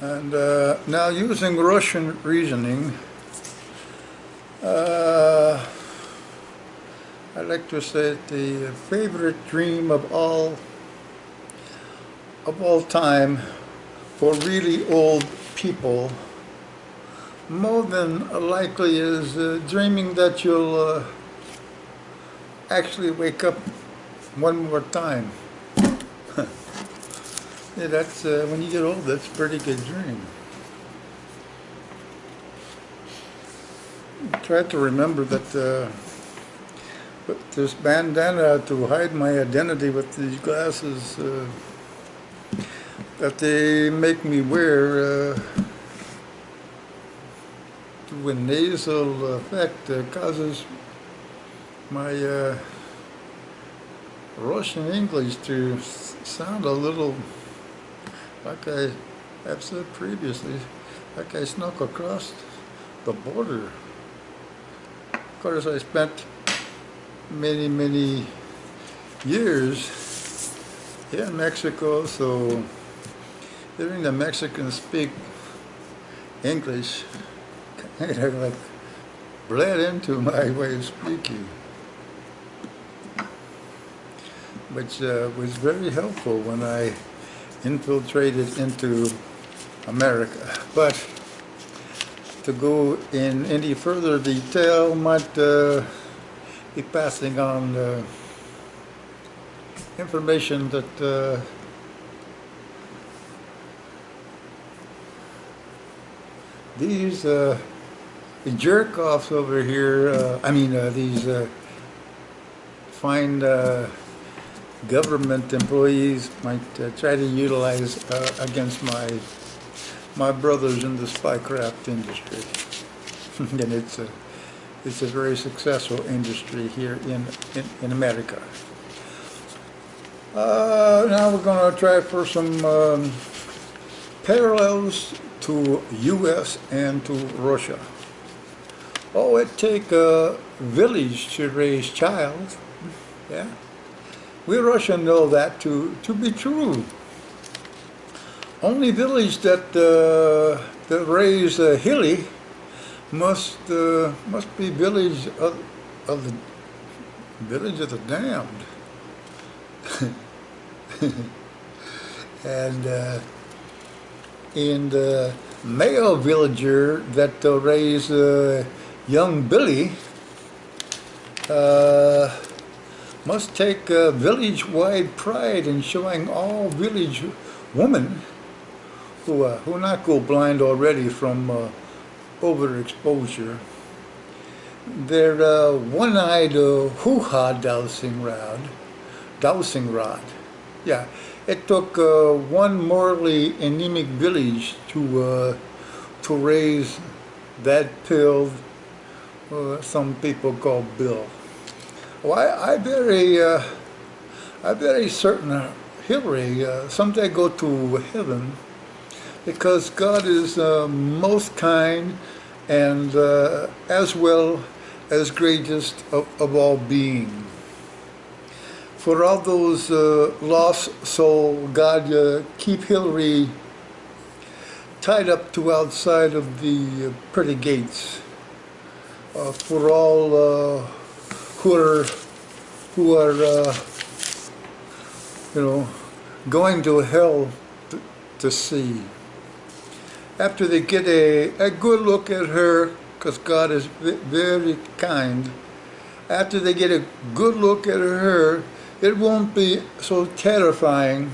And now using Russian reasoning, uh, I like to say the favorite dream of all time for really old people, more than likely is dreaming that you'll actually wake up one more time. Yeah, that's when you get old, that's a pretty good dream. Try to remember that with this bandana to hide my identity with these glasses that they make me wear to a nasal effect causes my Russian English to sound a little, like I have said previously, like I snuck across the border. Of course, I spent many years in Mexico, so hearing the Mexicans speak English kind of like bled into my way of speaking, which was very helpful when I infiltrated into America. But to go in any further detail might be passing on information that these jerk-offs over here, these fine government employees might try to utilize against my brothers in the spycraft industry. And it's a very successful industry here in America. Now we're going to try for some parallels to U.S. and to Russia. Oh, it takes a village to raise child. Yeah, we Russians know that to be true. Only village that raise a hilly must be village of the village of the damned. And in the male villager that raise young Billy must take village-wide pride in showing all village women who not go blind already from overexposure, their one-eyed hoo-ha dowsing rod. Yeah, it took one morally anemic village to raise that pill some people call Bill. Well, I very certain Hillary someday go to heaven, because God is most kind and as well as greatest of all being. For all those lost souls, God keep Hillary tied up to outside of the pretty gates. For all who are going to hell to see. After they get a good look at her, because God is very kind, after they get a good look at her, it won't be so terrifying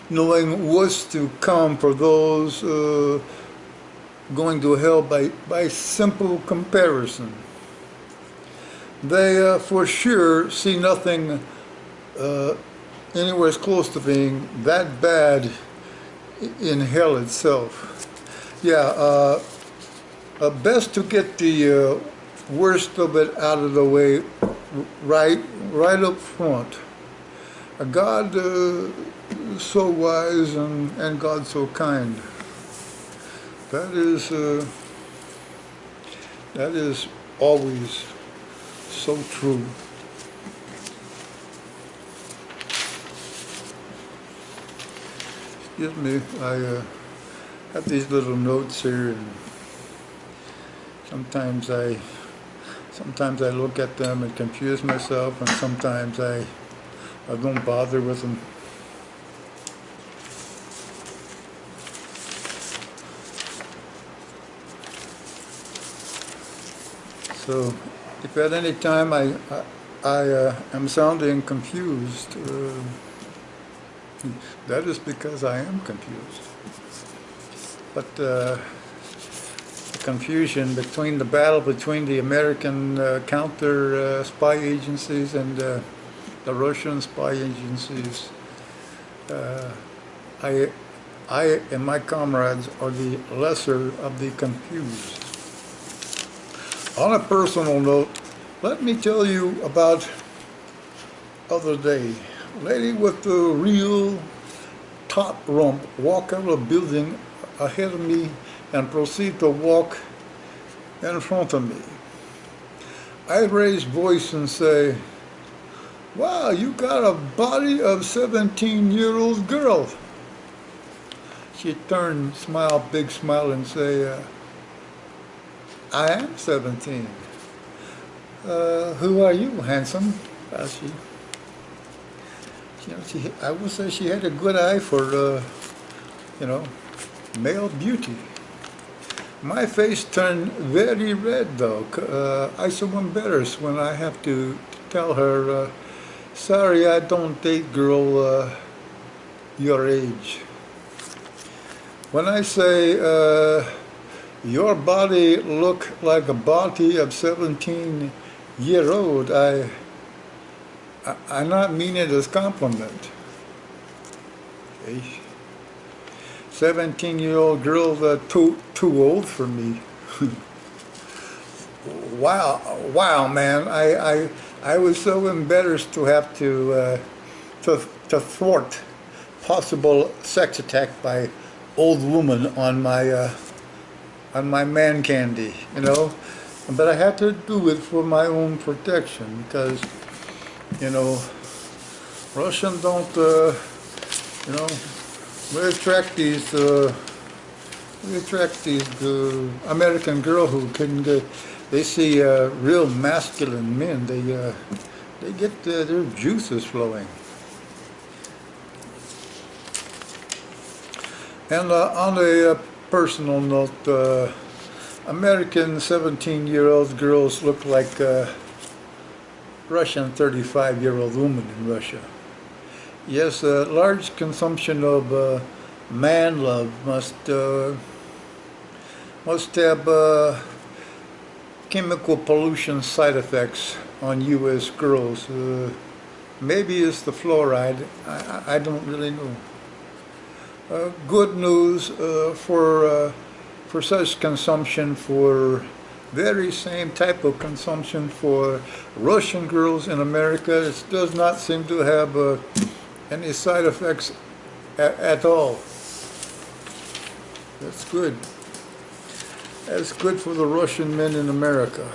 knowing what's to come for those going to hell by simple comparison. They for sure see nothing anywhere close to being that bad in hell itself. Yeah, best to get the worst of it out of the way right up front. God is so wise and God so kind. That is always so true. Excuse me, I have these little notes here, and sometimes I look at them and confuse myself, and sometimes I don't bother with them. So if at any time I am sounding confused, that is because I am confused. But the confusion between the battle between the American counter spy agencies and the Russian spy agencies, I and my comrades are the lesser of the confused. On a personal note, let me tell you about other day. A lady with the real top rump walk out of a building ahead of me and proceed to walk in front of me. I raise voice and say, "Wow, you got a body of 17-year-old girl." She turned, smile, big smile, and say, "I am 17. Who are you, handsome?" She, I would say she had a good eye for, male beauty. My face turned very red, though. I so embarrassed when I have to tell her, "Sorry, I don't date girl your age." When I say, "Your body look like a body of 17-year-old," I not mean it as compliment. Okay. 17-year-old girl, too old for me. Wow, man! I was so embarrassed to have to thwart possible sex attack by old woman on my man candy, But I had to do it for my own protection because, Russians don't, we attract these American girl who can get, they see real masculine men. They get their juices flowing. And on a personal note, American 17-year-old girls look like Russian 35-year-old women in Russia. Yes, large consumption of man love must have chemical pollution side effects on U.S. girls. Maybe it's the fluoride. I don't really know. Good news for such consumption, for very same type of consumption for Russian girls in America. It does not seem to have any side effects at all. That's good. That's good for the Russian men in America.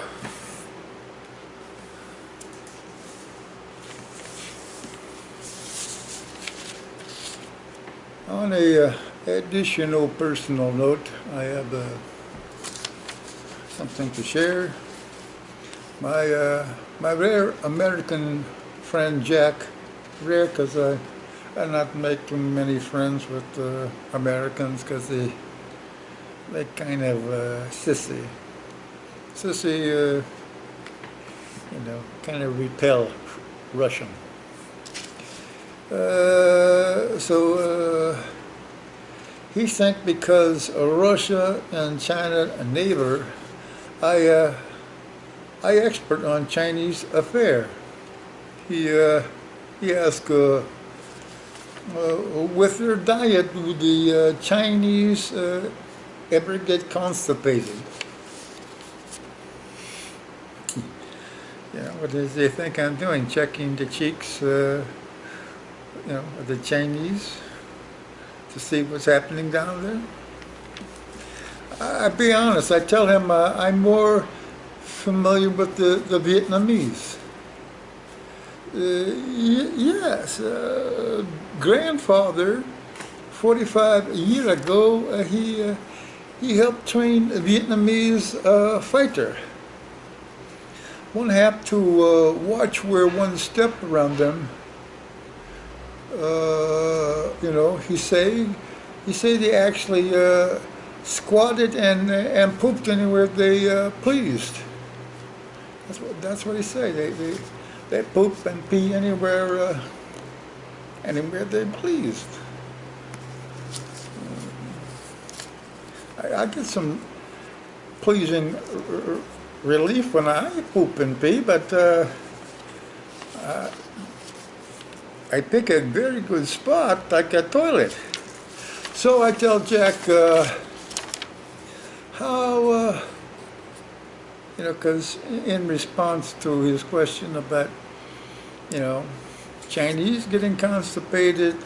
On a additional personal note, I have something to share. My rare American friend Jack, rare because I not making many friends with Americans because they kind of sissy, kind of repel Russian. So he think because Russia and China a neighbor, I expert on Chinese affair. He asked, with their diet, do the Chinese ever get constipated? What does they think I'm doing? Checking the cheeks, of the Chinese to see what's happening down there? I'll be honest, I tell him I'm more familiar with the Vietnamese. Yes, grandfather 45 years ago, he helped train a Vietnamese fighter. One have to watch where one step around them. You know, he say they actually squatted and pooped anywhere they pleased. That's what he say. They poop and pee anywhere they pleased. I get some pleasing relief when I poop and pee, but I pick a very good spot, like a toilet. So I tell Jack how, you know, because in response to his question about, you know, Chinese getting constipated,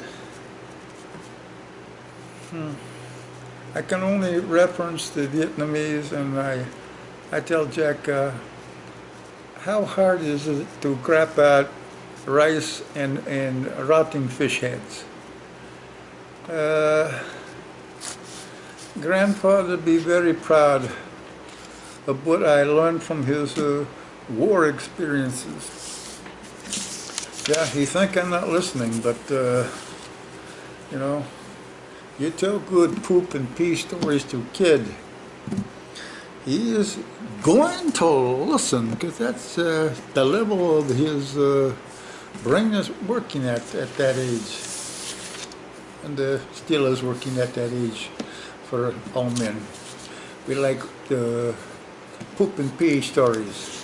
I can only reference the Vietnamese, and I tell Jack, how hard is it to crap out rice and rotting fish heads? Grandfather be very proud of what I learned from his war experiences. Yeah, he think I'm not listening, but you know, you tell good poop and pee stories to a kid, he is going to listen, because that's the level of his brain is working at that age, and still is working at that age for all men. We like the poop and pee stories.